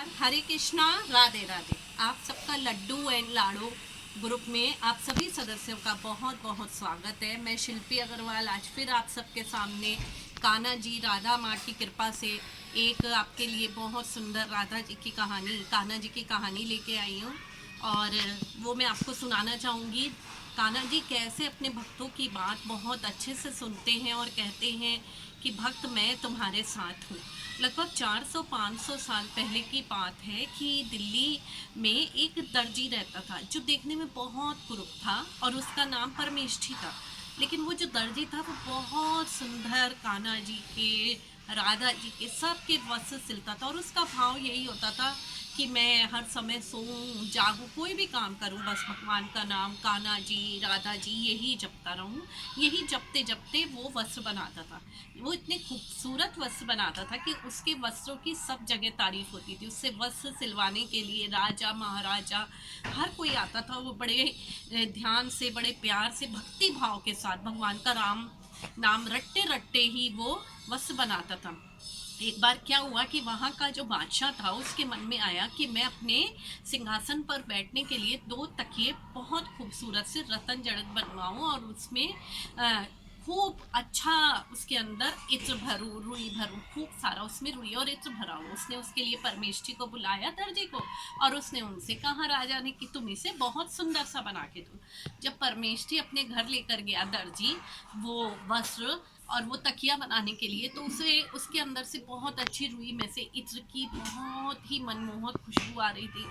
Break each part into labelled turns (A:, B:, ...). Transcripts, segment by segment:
A: नमस्कार, हरे कृष्णा, राधे राधे। आप सबका लड्डू एंड लाडो ग्रुप में आप सभी सदस्यों का बहुत बहुत स्वागत है। मैं शिल्पी अग्रवाल आज फिर आप सबके सामने कान्हा जी राधा माँ की कृपा से एक आपके लिए बहुत सुंदर राधा जी की कहानी, कान्हा जी की कहानी लेके आई हूँ। और वो मैं आपको सुनाना चाहूँगी। कान्हा जी कैसे अपने भक्तों की बात बहुत अच्छे से सुनते हैं और कहते हैं कि भक्त मैं तुम्हारे साथ हूँ। लगभग 400-500 साल पहले की बात है कि दिल्ली में एक दर्जी रहता था जो देखने में बहुत कुरूप था और उसका नाम परमेष्ठी था। लेकिन वो जो दर्जी था वो बहुत सुंदर कान्हा जी के, राधा जी के, सबके वस्त्र सिलता था और उसका भाव यही होता था कि मैं हर समय सोऊं जागूं कोई भी काम करूं, बस भगवान का नाम कान्हा जी राधा जी यही जपता रहूं। यही जपते जपते वो वस्त्र बनाता था। वो इतने खूबसूरत वस्त्र बनाता था कि उसके वस्त्रों की सब जगह तारीफ होती थी। उससे वस्त्र सिलवाने के लिए राजा महाराजा हर कोई आता था। वो बड़े ध्यान से, बड़े प्यार से, भक्ति भाव के साथ भगवान का राम नाम रटते रटते ही वो वस्त्र बनाता था। एक बार क्या हुआ कि वहाँ का जो बादशाह था उसके मन में आया कि मैं अपने सिंहासन पर बैठने के लिए 2 तकिए बहुत खूबसूरत से रतन जड़त बनवाऊं और उसमें खूब अच्छा उसके अंदर इत्र भरूं, रुई भरूं, खूब सारा उसमें रुई और इत्र भरा हो। उसने उसके लिए परमेष्ठी को बुलाया, दर्जी को, और उसने उनसे कहा राजा ने कि तुम इसे बहुत सुंदर सा बना के दो। जब परमेष्ठी अपने घर लेकर गया दर्जी वो वस्त्र और वो तकिया बनाने के लिए, तो उसे उसके अंदर से बहुत अच्छी रुई में से इत्र की बहुत ही मनमोहक खुशबू आ रही थी।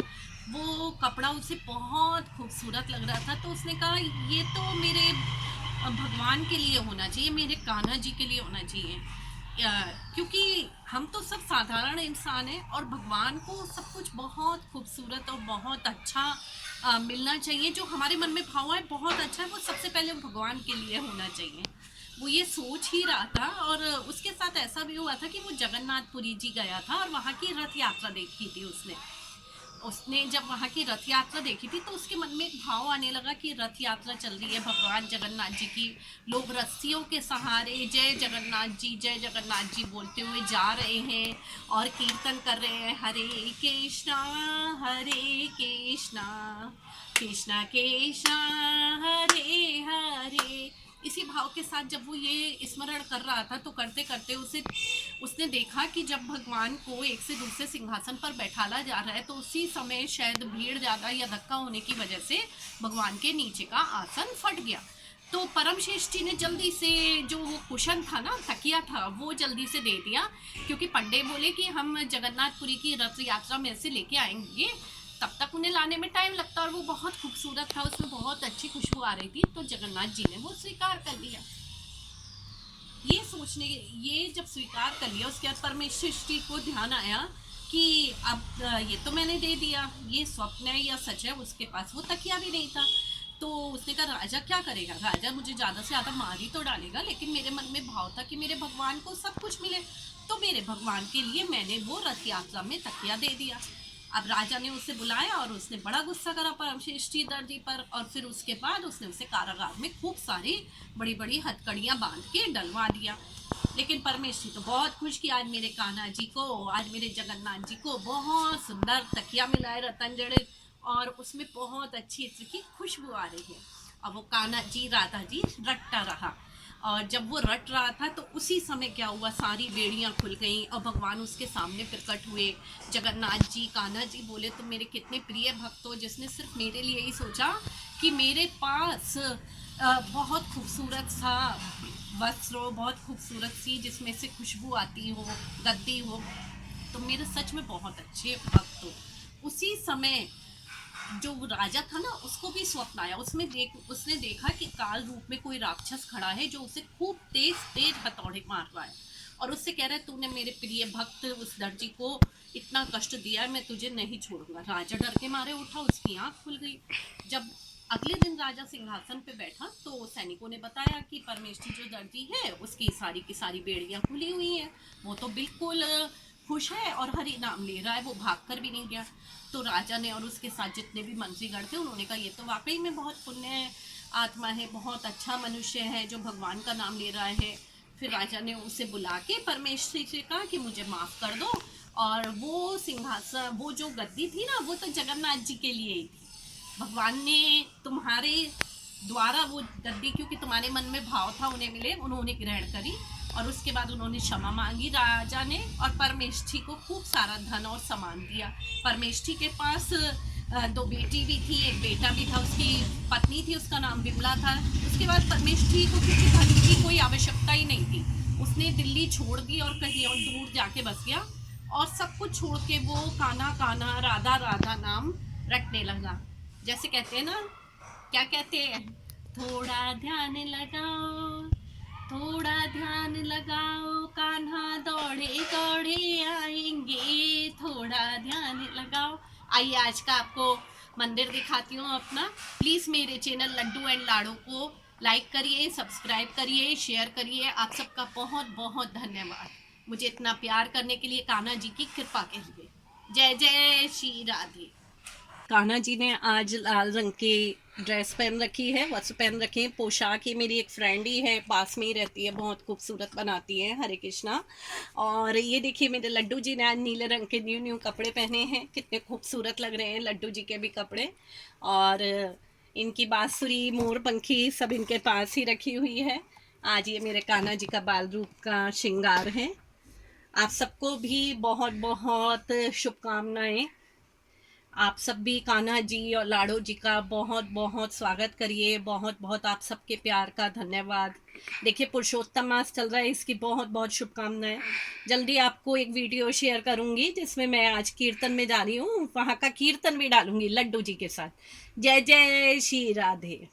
A: वो कपड़ा उसे बहुत खूबसूरत लग रहा था। तो उसने कहा ये तो मेरे भगवान के लिए होना चाहिए, मेरे कान्हा जी के लिए होना चाहिए। क्योंकि हम तो सब साधारण इंसान हैं और भगवान को सब कुछ बहुत खूबसूरत और बहुत अच्छा मिलना चाहिए। जो हमारे मन में भाव है बहुत अच्छा है, वो सबसे पहले भगवान के लिए होना चाहिए। वो ये सोच ही रहा था और उसके साथ ऐसा भी हुआ था कि वो जगन्नाथपुरी जी गया था और वहाँ की रथ यात्रा देखी थी उसने। उसने जब वहाँ की रथ यात्रा देखी थी तो उसके मन में एक भाव आने लगा कि रथ यात्रा चल रही है भगवान जगन्नाथ जी की, लोग रस्सियों के सहारे जय जगन्नाथ जी बोलते हुए जा रहे हैं और कीर्तन कर रहे हैं, हरे कृष्णा कृष्णा कृष्णा हरे हरे। इसी भाव के साथ जब वो ये स्मरण कर रहा था तो करते करते उसने देखा कि जब भगवान को एक से दूसरे सिंहासन पर बैठाला जा रहा है तो उसी समय शायद भीड़ ज़्यादा या धक्का होने की वजह से भगवान के नीचे का आसन फट गया। तो परम श्रेष्ठी ने जल्दी से जो वो कुशन था ना, तकिया था, वो जल्दी से दे दिया, क्योंकि पंडे बोले कि हम जगन्नाथपुरी की रथ यात्रा में से लेके आएंगे, तब तक उन्हें लाने में टाइम लगता। और वो बहुत खूबसूरत था, उसमें बहुत अच्छी खुशबू आ रही थी। तो जगन्नाथ जी ने वो स्वीकार कर लिया। ये जब स्वीकार कर लिया उसके बाद परमेश्वर को ध्यान आया कि अब ये तो मैंने दे दिया, ये स्वप्न है या सच है। उसके पास वो तकिया भी नहीं था। तो उसने कहा राजा क्या करेगा, राजा मुझे ज़्यादा से ज़्यादा मार ही तो डालेगा, लेकिन मेरे मन में भाव था कि मेरे भगवान को सब कुछ मिले, तो मेरे भगवान के लिए मैंने वो रथ यात्रा में तकिया दे दिया। अब राजा ने उसे बुलाया और उसने बड़ा गुस्सा करा परमश्रेष्ठी दर्जी पर, और फिर उसके बाद उसने उसे कारागार में खूब सारी बड़ी बड़ी हथकड़ियाँ बांध के डलवा दिया। लेकिन परमेश्वरी तो बहुत खुश कि आज मेरे कान्हा जी को, आज मेरे जगन्नाथ जी को बहुत सुंदर तकिया मिला है रतन जड़ित, और उसमें बहुत अच्छी इत्र की खुशबू आ रही है। अब वो कान्हा जी राधा जी रटता रहा, और जब वो रट रहा था तो उसी समय क्या हुआ, सारी बेड़ियाँ खुल गईं और भगवान उसके सामने प्रकट हुए। जगन्नाथ जी, कान्हा जी बोले तुम मेरे कितने प्रिय भक्त हो, जिसने सिर्फ मेरे लिए ही सोचा कि मेरे पास बहुत खूबसूरत सा वस्त्र हो, बहुत खूबसूरत सी जिसमें से खुशबू आती हो, गद्दी हो, तो मेरे सच में बहुत अच्छे भक्त हो। उसी समय जो राजा था ना उसको भी स्वप्न आया। उसने देखा कि काल रूप में कोई राक्षस खड़ा है जो उसे खूब तेज तेज हथौड़े मार रहा है और उससे कह रहा है तूने मेरे प्रिय भक्त उस दर्जी को इतना कष्ट दिया है, मैं तुझे नहीं छोड़ूंगा। राजा डर के मारे उठा, उसकी आंख खुल गई। जब अगले दिन राजा सिंहासन पे बैठा तो सैनिकों ने बताया कि परमेष्ठी जो दर्जी है उसकी सारी की सारी बेड़ियां खुली हुई हैं, वो तो बिल्कुल खुश है और हरि नाम ले रहा है, वो भाग कर भी नहीं गया। तो राजा ने और उसके साथ जितने भी मंत्रीगण थे उन्होंने कहा ये तो वाकई में बहुत पुण्य आत्मा है, बहुत अच्छा मनुष्य है जो भगवान का नाम ले रहा है। फिर राजा ने उसे बुला के परमेश्वरी से कहा कि मुझे माफ़ कर दो और वो सिंहासन, वो जो गद्दी थी ना, वो तो जगन्नाथ जी के लिए ही थी। भगवान ने तुम्हारे द्वारा वो गद्दी, क्योंकि तुम्हारे मन में भाव था उन्हें मिले, उन्होंने ग्रहण करी और उसके बाद उन्होंने क्षमा मांगी राजा ने, और परमेष्ठी को खूब सारा धन और सामान दिया। परमेष्ठी के पास 2 बेटी भी थी, एक बेटा भी था, उसकी पत्नी थी, उसका नाम विमला था। उसके बाद परमेष्ठी को किसी धन की कोई आवश्यकता ही नहीं थी, उसने दिल्ली छोड़ दी और कहीं और दूर जाके बस गया, और सब कुछ छोड़ के वो कान्हा कान्हा राधा राधा नाम रटने लगा। जैसे कहते हैं ना, क्या कहते हैं, थोड़ा ध्यान लगाओ, थोड़ा ध्यान लगाओ, कान्हा दौड़े दौड़े आएंगे, थोड़ा ध्यान लगाओ। आइए आज का आपको मंदिर दिखाती हूँ अपना। प्लीज़ मेरे चैनल लड्डू एंड लाड़ू को लाइक करिए, सब्सक्राइब करिए, शेयर करिए। आप सबका बहुत बहुत धन्यवाद मुझे इतना प्यार करने के लिए, कान्हा जी की कृपा के लिए। जय जय श्री राधे। कान्हा जी ने आज लाल रंग की ड्रेस पहन रखी है, वस्त्र पहन रखे हैं। पोशाक ही मेरी एक फ्रेंड ही है, पास में ही रहती है, बहुत खूबसूरत बनाती है। हरे कृष्णा। और ये देखिए मेरे लड्डू जी ने आज नीले रंग के न्यू न्यू कपड़े पहने हैं, कितने खूबसूरत लग रहे हैं लड्डू जी के भी कपड़े। और इनकी बांसुरी, मोर पंखी सब इनके पास ही रखी हुई है। आज ये मेरे कान्हा जी का बाल रूप का श्रृंगार है। आप सबको भी बहुत बहुत शुभकामनाएं। आप सब भी कान्हा जी और लाडो जी का बहुत बहुत स्वागत करिए। बहुत बहुत आप सबके प्यार का धन्यवाद। देखिए पुरुषोत्तम मास चल रहा है, इसकी बहुत बहुत शुभकामनाएं। जल्दी आपको एक वीडियो शेयर करूंगी जिसमें मैं आज कीर्तन में जा रही हूँ, वहाँ का कीर्तन भी डालूंगी लड्डू जी के साथ। जय जय श्री राधे।